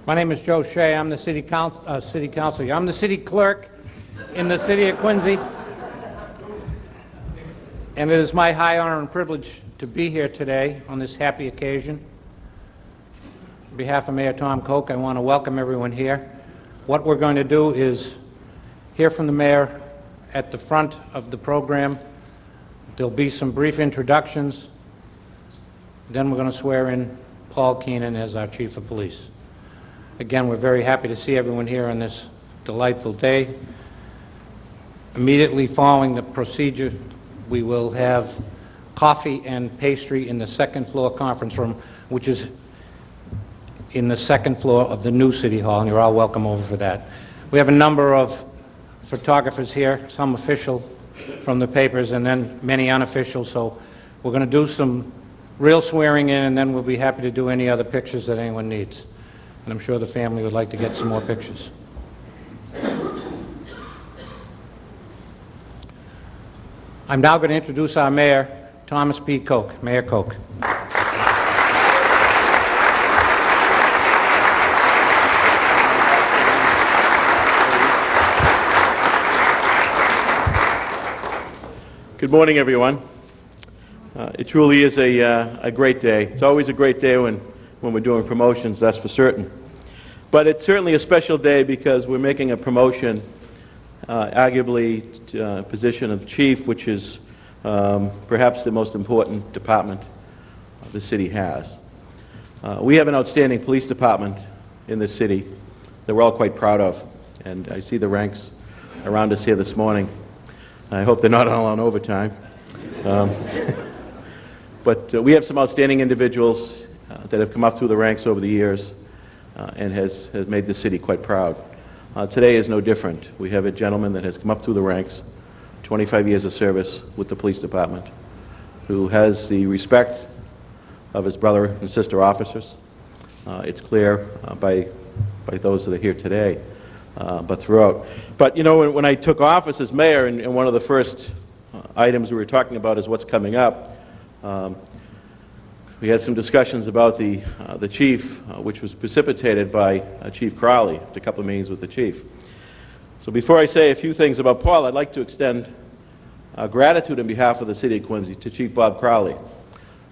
My name is Joe Shea. I'm the city councilor. I'm the city clerk in the city of Quincy. And it is my high honor and privilege to be here today on this happy occasion. On behalf of Mayor Tom Koch, I want to welcome everyone here. What we're going to do is hear from the mayor at the front of the program. There'll be some brief introductions. Then we're going to swear in Paul Keenan as our chief of police. Again, we're very happy to see everyone here on this delightful day. Immediately following the procedure, we will have coffee and pastry in the second floor conference room, which is in the second floor of the new City Hall, and you're all welcome over for that. We have a number of photographers here, some official from the papers and then many unofficial, so we're going to do some real swearing in, and then we'll be happy to do any other pictures that anyone needs. And I'm sure the family would like to get some more pictures. I'm now going to introduce our mayor, Thomas P. Koch. Mayor Koch. Good morning, everyone. It truly is a great day. It's always a great day when we're doing promotions, that's for certain. But it's certainly a special day because we're making a promotion, arguably to a position of chief, which is perhaps the most important department the city has. We have an outstanding police department in this city that we're all quite proud of. And I see the ranks around us here this morning. I hope they're not all on overtime. But we have some outstanding individuals that have come up through the ranks over the years and has made the city quite proud. Today is no different. We have a gentleman that has come up through the ranks, 25 years of service with the police department, who has the respect of his brother and sister officers. It's clear by those that are here today, but throughout. But you know, when I took office as mayor, and one of the first items we were talking about is what's coming up. We had some discussions about the chief, which was precipitated by Chief Crowley, after a couple of meetings with the chief. So before I say a few things about Paul, I'd like to extend gratitude on behalf of the city of Quincy to Chief Bob Crowley.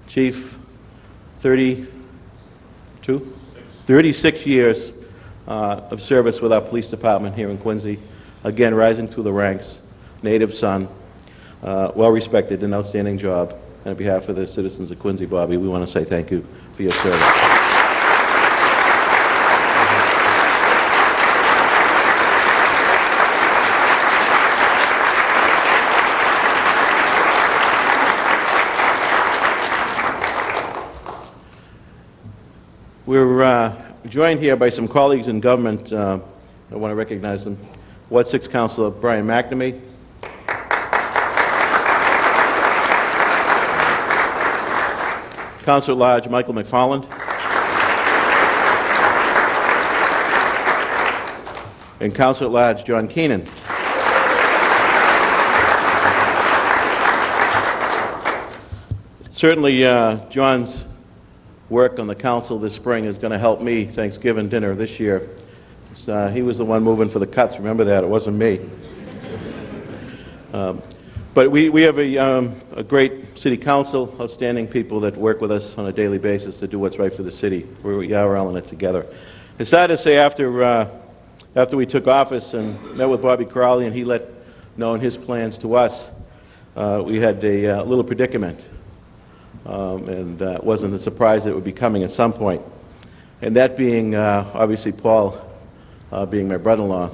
Chief, 36 years of service with our police department here in Quincy. Again, rising through the ranks, native son, well-respected, an outstanding job. And on behalf of the citizens of Quincy, Bobby, we want to say thank you for your service. We're joined here by some colleagues in government. I want to recognize them. Ward 6 Councilor Brian McNamee. Councilor at Large Michael McFarland. And Councilor at Large John Keenan. Certainly, John's work on the council this spring is going to help me Thanksgiving dinner this year. He was the one moving for the cuts. Remember that? It wasn't me. But we have a great city council, outstanding people that work with us on a daily basis to do what's right for the city. We are all in it together. It's sad to say after we took office and met with Bobby Crowley and he let known his plans to us, we had a little predicament. And it wasn't a surprise that it would be coming at some point. And that being, obviously, Paul being my brother-in-law.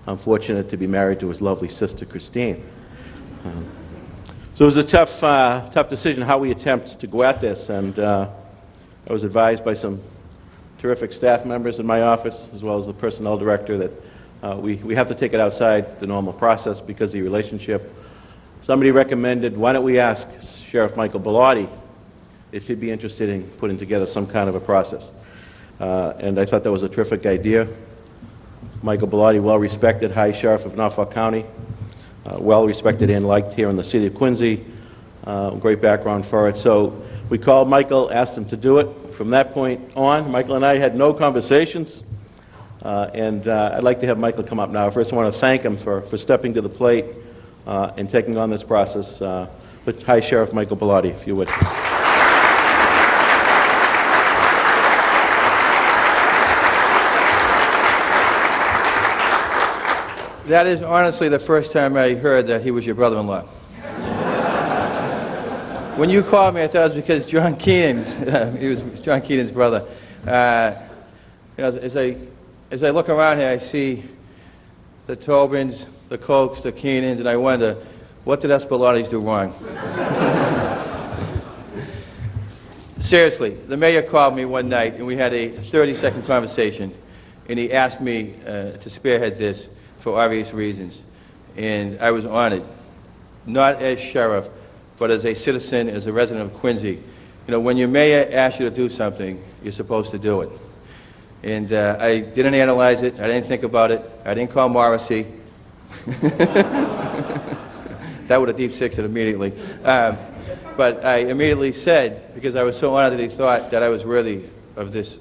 I'm fortunate to be married to his lovely sister, Christine. So it was a tough decision how we attempt to go at this, and I was advised by some terrific staff members in my office, as well as the personnel director, that we have to take it outside the normal process because of the relationship. Somebody recommended, why don't we ask Sheriff Michael Bellotti if he'd be interested in putting together some kind of a process. And I thought that was a terrific idea. Michael Bellotti, well-respected High Sheriff of Norfolk County, well-respected and liked here in the city of Quincy, great background for it. So we called Michael, asked him to do it. from that point on, Michael and I had no conversations. I'd like to have Michael come up now. First, I want to thank him for stepping to the plate and taking on this process. But hi, Sheriff Michael Bellotti, if you would. That is honestly the first time I heard that he was your brother-in-law. When you called me, I thought it was because John Keenan's, he was John Keenan's brother. As I look around here, I see the Tobins, the Kochs, the Keenans, and I wonder, what did us Bellottis do wrong? Seriously, the mayor called me one night, and we had a 30-second conversation, and he asked me to spearhead this for obvious reasons. And I was honored, not as sheriff, but as a citizen, as a resident of Quincy. You know, when your mayor asks you to do something, you're supposed to do it. And I didn't analyze it, I didn't think about it, I didn't call Morrissey. That would have deep sixed it immediately. But I immediately said, because I was so honored that he thought that I was worthy of this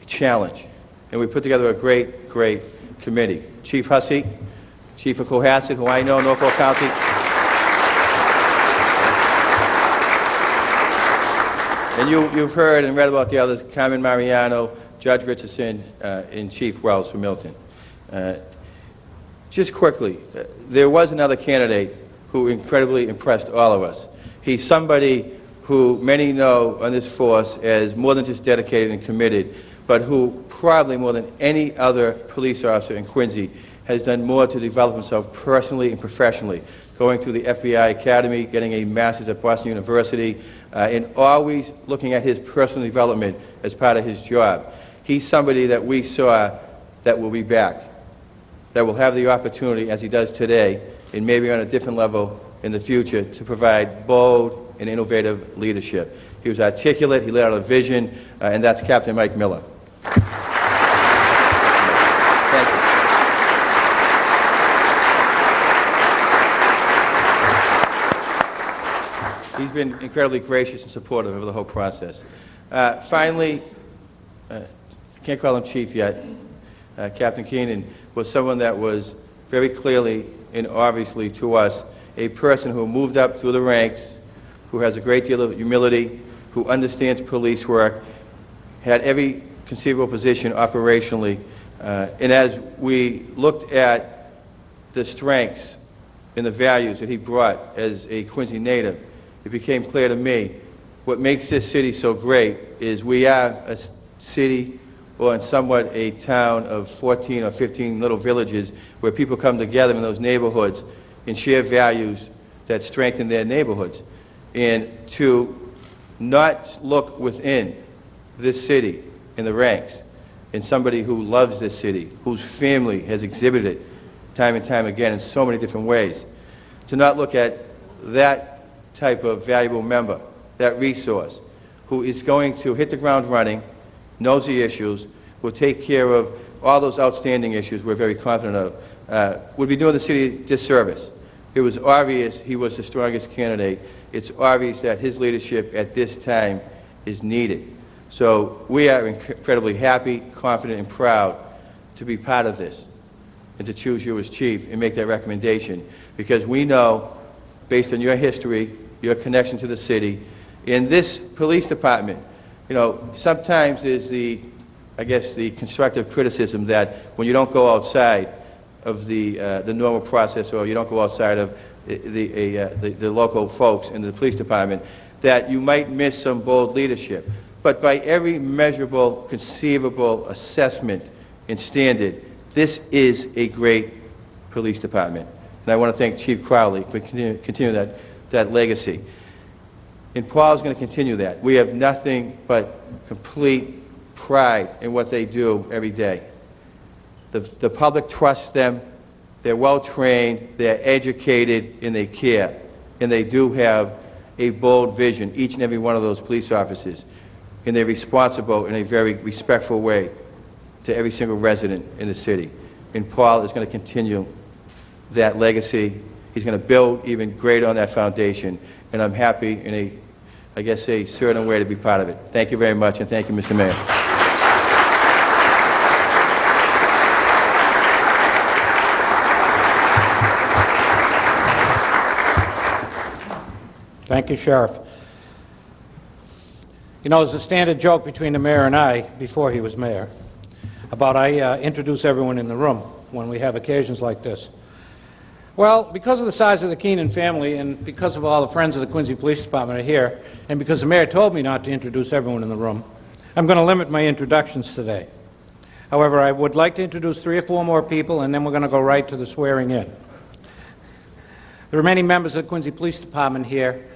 challenge. And we put together a great, great committee. Chief Hussey, Chief of Cohasset, who I know, Norfolk County. And you've heard and read about the others, Carmen Mariano, Judge Richardson, and Chief Wells from Milton. Just quickly, there was another candidate who incredibly impressed all of us. He's somebody who many know on this force as more than just dedicated and committed, but who probably more than any other police officer in Quincy has done more to develop himself personally and professionally, going through the FBI Academy, getting a master's at Boston University, and always looking at his personal development as part of his job. He's somebody that we saw that will be back, that will have the opportunity, as he does today, and maybe on a different level in the future, to provide bold and innovative leadership. He was articulate, he laid out a vision, and that's Captain Mike Miller. Thank you. He's been incredibly gracious and supportive of the whole process. Finally, can't call him chief yet. Captain Keenan was someone that was very clearly and obviously to us a person who moved up through the ranks, who has a great deal of humility, who understands police work, had every conceivable position operationally. And as we looked at the strengths and the values that he brought as a Quincy native, it became clear to me what makes this city so great is we are a city, or in somewhat a town of 14 or 15 little villages where people come together in those neighborhoods and share values that strengthen their neighborhoods. And to not look within this city in the ranks, and somebody who loves this city, whose family has exhibited it time and time again in so many different ways, to not look at that type of valuable member, that resource, who is going to hit the ground running, knows the issues, will take care of all those outstanding issues we're very confident of, would be doing the city a disservice. It was obvious he was the strongest candidate. It's obvious that his leadership at this time is needed. So we are incredibly happy, confident, and proud to be part of this and to choose you as chief and make that recommendation, because we know, based on your history, your connection to the city, in this police department, you know, sometimes there's the constructive criticism that when you don't go outside of the normal process, or you don't go outside of the local folks in the police department, that you might miss some bold leadership. But by every measurable, conceivable assessment and standard, this is a great police department. And I want to thank Chief Crowley for continuing that legacy. And Paul's going to continue that. We have nothing but complete pride in what they do every day. The public trusts them, they're well-trained, they're educated, and they care. And they do have a bold vision, each and every one of those police officers. And they're responsible in a very respectful way to every single resident in the city. And Paul is going to continue that legacy. He's going to build even greater on that foundation. And I'm happy in a I guess, a certain way to be part of it. Thank you very much, and thank you, Mr. Mayor. Thank you, Sheriff. You know, there's a standard joke between the mayor and I, before he was mayor, about I introduce everyone in the room when we have occasions like this. Well, because of the size of the Keenan family and because of all the friends of the Quincy Police Department are here, and because the mayor told me not to introduce everyone in the room, I'm going to limit my introductions today. However, I would like to introduce 3 or 4 more people, and then we're going to go right to the swearing in. There are many members of the Quincy Police Department here,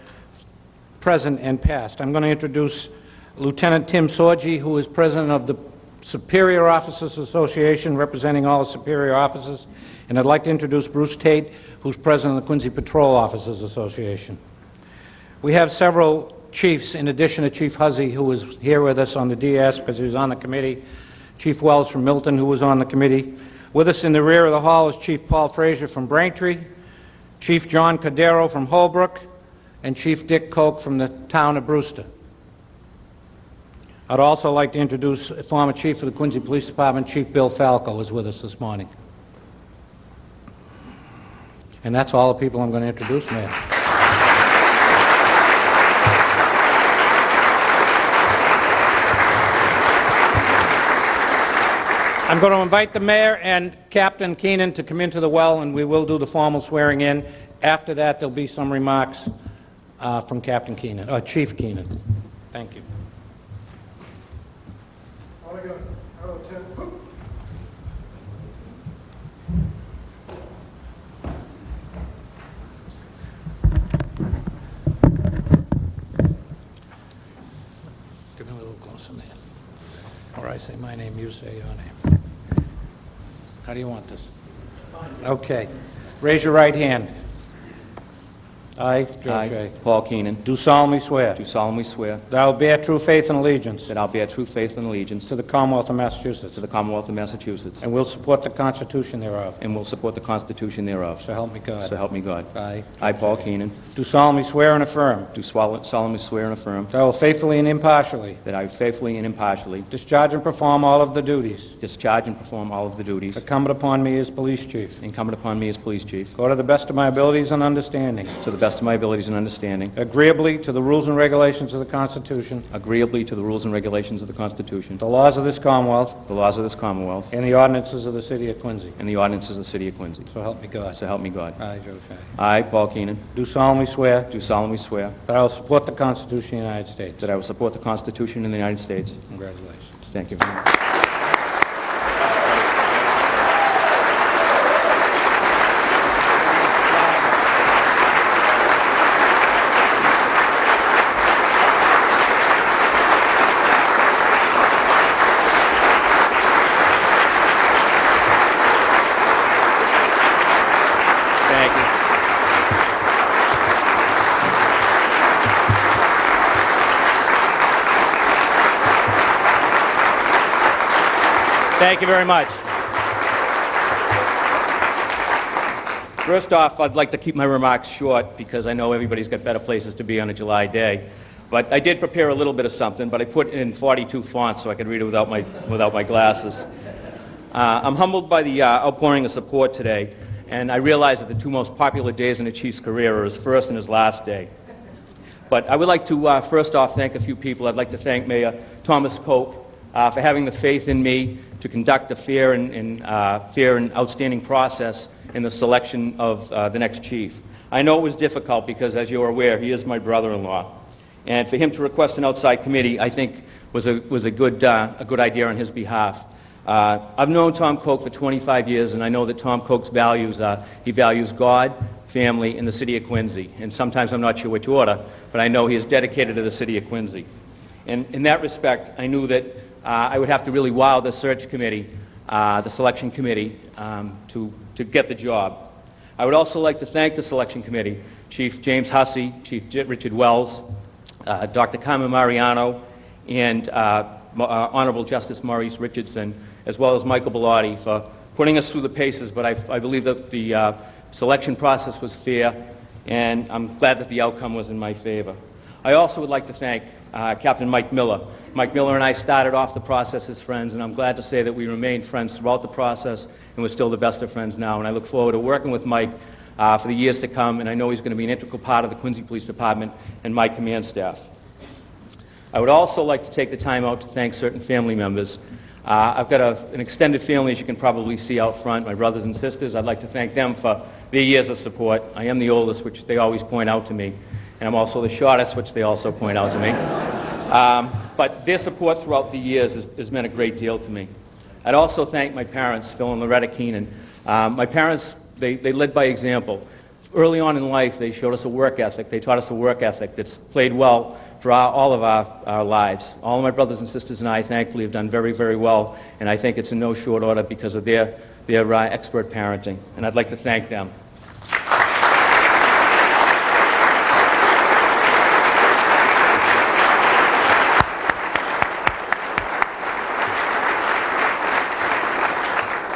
present and past. I'm going to introduce Lieutenant Tim Sorgi, who is president of the Superior Officers Association, representing all the superior officers. And I'd like to introduce Bruce Tate, who's president of the Quincy Patrol Officers Association. We have several chiefs, in addition to Chief Huzzy, who is here with us on the DS, because he was on the committee. Chief Wells from Milton, who was on the committee. With us in the rear of the hall is Chief Paul Frazier from Braintree, Chief John Cordero from Holbrook, and Chief Dick Koch from the town of Brewster. I'd also like to introduce a former chief of the Quincy Police Department, Chief Bill Falco, who is with us this morning. And that's all the people I'm going to introduce, Mayor. I'm going to invite the mayor and Captain Keenan to come into the well, and we will do the formal swearing in. After that, there'll be some remarks from Captain Keenan, or Chief Keenan. Thank you. Give me a little closer there. Or I say my name, you say your name. How do you want this? Okay. Raise your right hand. I, Joe Shea, Paul Keenan, do solemnly swear do solemnly swear that I will bear true faith and allegiance that I'll bear true faith and allegiance to the Commonwealth of Massachusetts to the Commonwealth of Massachusetts and will support the Constitution thereof. and will support the Constitution thereof. So help me God. So help me God. I, Paul Keenan, do solemnly swear and affirm do solemnly swear and affirm that I will faithfully and impartially that I will faithfully and impartially discharge and perform all of the duties discharge and perform all of the duties incumbent upon me as police chief, incumbent upon me as police chief, go to the best of my abilities and understanding, to the best of my abilities and understanding, agreeably to the rules and regulations of the Constitution, agreeably to the rules and regulations of the Constitution, the laws of this Commonwealth, the laws of this Commonwealth, and the ordinances of the City of Quincy. and the ordinances of the City of Quincy. So help me God. So help me God. I, Joe Shea, I, Paul Keenan, do solemnly swear do solemnly swear that I will support the Constitution of the United States. that I will support the Constitution of the United States. Congratulations. Thank you very much. Thank you. Thank you very much. First off, I'd like to keep my remarks short because I know everybody's got better places to be on a July day. But I did prepare a little bit of something, but I put it in 42 fonts so I could read it without my glasses. I'm humbled by the outpouring of support today, and I realize that the 2 most popular days in a Chief's career are his first and his last day. But I would like to first off thank a few people. I'd like to thank Mayor Thomas Koch for having the faith in me to conduct a fair and outstanding process in the selection of the next chief. I know it was difficult because, as you're aware, he is my brother-in-law. And for him to request an outside committee, I think, was a good idea on his behalf. I've known Tom Koch for 25 years, and I know that Tom Koch's values, he values God, family, and the city of Quincy. And sometimes I'm not sure which order, but I know he is dedicated to the city of Quincy. And in that respect, I knew that I would have to really wow the search committee, the selection committee, to get the job. I would also like to thank the selection committee, Chief James Hussey, Chief Richard Wells, Dr. Carmen Mariano, and Honorable Justice Maurice Richardson, as well as Michael Bellotti, for putting us through the paces. But I believe that the selection process was fair, and I'm glad that the outcome was in my favor. I also would like to thank Captain Mike Miller. Mike Miller and I started off the process as friends, and I'm glad to say that we remained friends throughout the process, and we're still the best of friends now. And I look forward to working with Mike for the years to come, and I know he's going to be an integral part of the Quincy Police Department and my command staff. I would also like to take the time out to thank certain family members. I've got an extended family, as you can probably see out front, my brothers and sisters. I'd like to thank them for their years of support. I am the oldest, which they always point out to me, and I'm also the shortest, which they also point out to me. But their support throughout the years has meant a great deal to me. I'd also thank my parents, Phil and Loretta Keenan. My parents, they led by example. Early on in life, they showed us a work ethic. They taught us a work ethic that's played well for all of our lives. All of my brothers and sisters and I, thankfully, have done very, very well, and I think it's in no short order because of their expert parenting, and I'd like to thank them.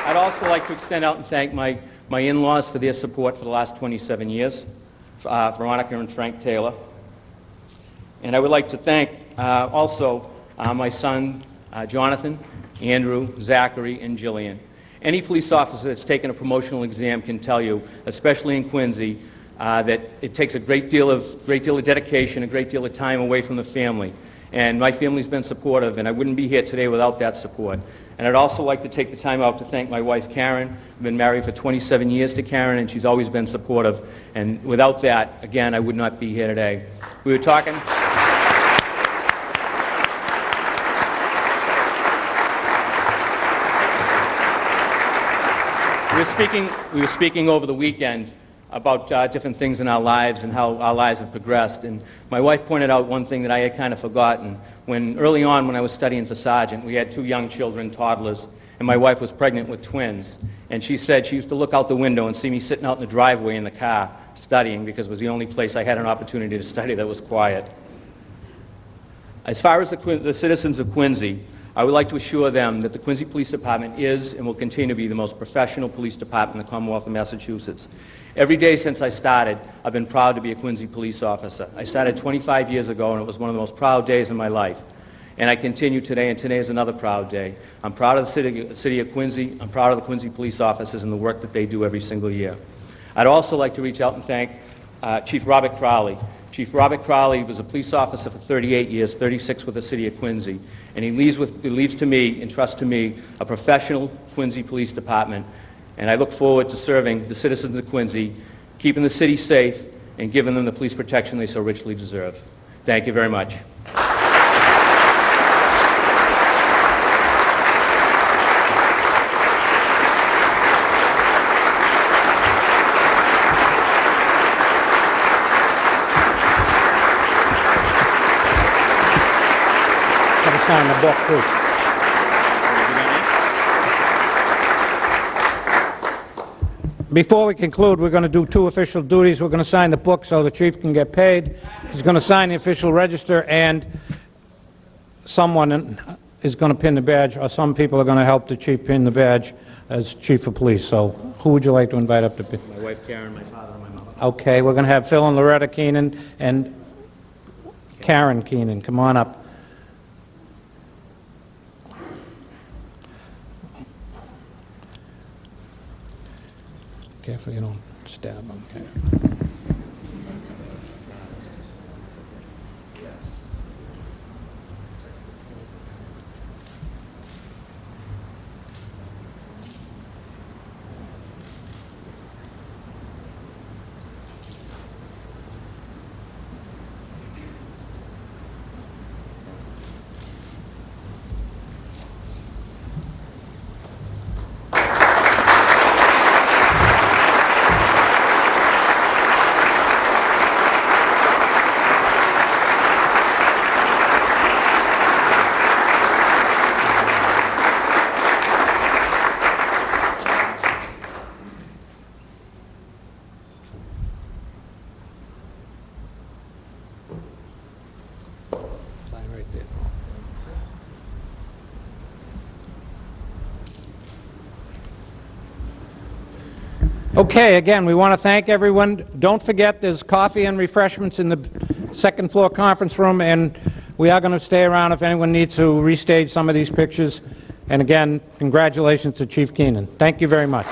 I'd also like to extend out and thank my in-laws for their support for the last 27 years, Veronica and Frank Taylor. And I would like to thank also my son, Jonathan, Andrew, Zachary, and Jillian. Any police officer that's taken a promotional exam can tell you, especially in Quincy, that it takes a great deal of dedication, a great deal of time away from the family. And my family's been supportive, and I wouldn't be here today without that support. And I'd also like to take the time out to thank my wife, Karen. I've been married for 27 years to Karen, and she's always been supportive. And without that, again, I would not be here today. We were talking... We were speaking over the weekend about different things in our lives and how our lives have progressed. And my wife pointed out one thing that I had kind of forgotten. Early on, when I was studying for sergeant, we had 2 young children, toddlers, and my wife was pregnant with twins. And she said she used to look out the window and see me sitting out in the driveway in the car studying because it was the only place I had an opportunity to study that was quiet. As far as the citizens of Quincy, I would like to assure them that the Quincy Police Department is and will continue to be the most professional police department in the Commonwealth of Massachusetts. Every day since I started, I've been proud to be a Quincy police officer. I started 25 years ago, and it was one of the most proud days in my life. And I continue today, and today is another proud day. I'm proud of the city of Quincy. I'm proud of the Quincy police officers and the work that they do every single year. I'd also like to reach out and thank Chief Robert Crowley. Chief Robert Crowley was a police officer for 38 years, 36 with the city of Quincy. And he leaves to me, and trusts to me, a professional Quincy Police Department. And I look forward to serving the citizens of Quincy, keeping the city safe, and giving them the police protection they so richly deserve. Thank you very much. Sign the book, too. Before we conclude, we're going to do 2 official duties. We're going to sign the book so the chief can get paid. He's going to sign the official register, and someone is going to pin the badge, or some people are going to help the chief pin the badge as chief of police. So who would you like to invite up to pin? My wife, Karen, my father, and my mother. Okay, we're going to have Phil and Loretta Keenan and Karen Keenan. Come on up. Careful you don't stab them. Okay, again, we want to thank everyone. Don't forget there's coffee and refreshments in the second floor conference room, and we are going to stay around if anyone needs to restage some of these pictures. And again, congratulations to Chief Keenan. Thank you very much.